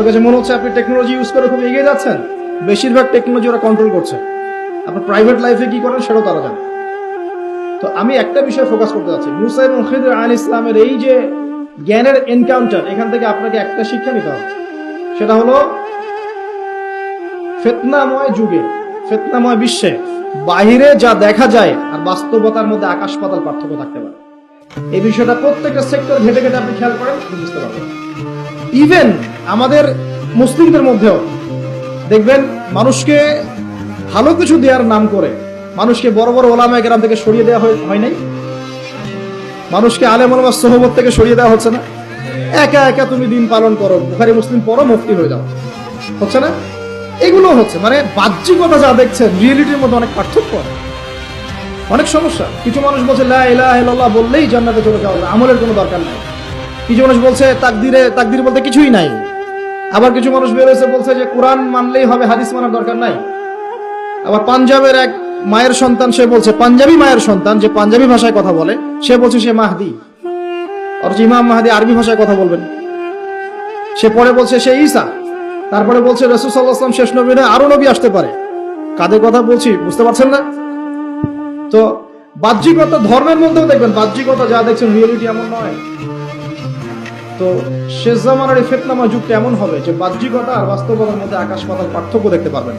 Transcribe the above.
কাছে মনে হচ্ছে আপনি টেকনোলজি ইউজ করে খুব এগিয়ে যাচ্ছেন, বেশিরভাগ টেকনোলজি ওরা কন্ট্রোল করছে। আপনার প্রাইভেট লাইফে কি করেন সেটাও তারা জানে। তো আমি একটা বিষয়ে ফোকাস করতে যাচ্ছি, মুসা এবং খিদর আলাইহিস সালামের এই যে জ্ঞানের এনকাউন্টার, এখান থেকে আপনাকে একটা শিক্ষা নিতে হবে। সেটা হলো ফিতনাময় যুগে, ফিতনাময় বিশ্বে বাহিরে যা দেখা যায় আর বাস্তবতার মধ্যে আকাশ পাতাল পার্থক্য থাকতে পারে। এই বিষয়টা প্রত্যেকটা সেক্টর ঘেটে ঘেটে আপনি খেয়াল করেন, বুঝতে পারবেন। ইভেন আমাদের মুসলিমদের মধ্যেও দেখবেন মানুষকে ভালো কিছু দেওয়ার নাম করে মানুষকে বড় বড় ওলামায়ে কেরাম থেকে সরিয়ে দেওয়া হয় নাই? মানুষকে আলেম ওলামার সোহবত থেকে সরিয়ে দেওয়া হচ্ছে না? একা একা তুমি দিন পালন করো, বুখারী মুসলিম পড়ো, মুফতি হয়ে যাও, হচ্ছে না? এগুলো হচ্ছে, মানে বাহ্যিকতা যা দেখছেন রিয়েলিটির মধ্যে অনেক পার্থক্য, অনেক সমস্যা। কিছু মানুষ বলছে লা ইলাহা ইল্লাল্লাহ বললেই জান্নাতে চলে যাওয়া, আমলের কোনো দরকার নাই। কিছু মানুষ বলছে তাকদির বলতে কিছুই নাই। আবার কিছু মানুষ বের হয়েছে বলছে যে কোরআন মানলেই হবে, হাদিস মানার দরকার নাই। আবার পাঞ্জাবের এক মায়ের সন্তান, সে বলছে, পাঞ্জাবি মায়ের সন্তান যে পাঞ্জাবি ভাষায় কথা বলে, সে বলছে সে মাহদি, অথচ ইমাম মাহদি আরবি ভাষায় কথা বলবেন। সে পরে বলছে সে ঈসা, তারপরে বলছে রাসূল সাল্লাল্লাহু আলাইহি ওয়াসাল্লাম শেষ নবী নয়, আরো নবী আসতে পারে। কাদের কথা বলছি বুঝতে পারছেন না? তো বাহ্যিকতা, ধর্মের মধ্যেও দেখবেন বাহ্যিকতা যা দেখছেন রিয়েলিটি এমন নয়। তো শেষ জামানার এই ফিতনাময় যুগটা এমন হবে যে বাহ্যিকতা আর বাস্তবতার মধ্যে আকাশ পাতাল পার্থক্য দেখতে পারবেন।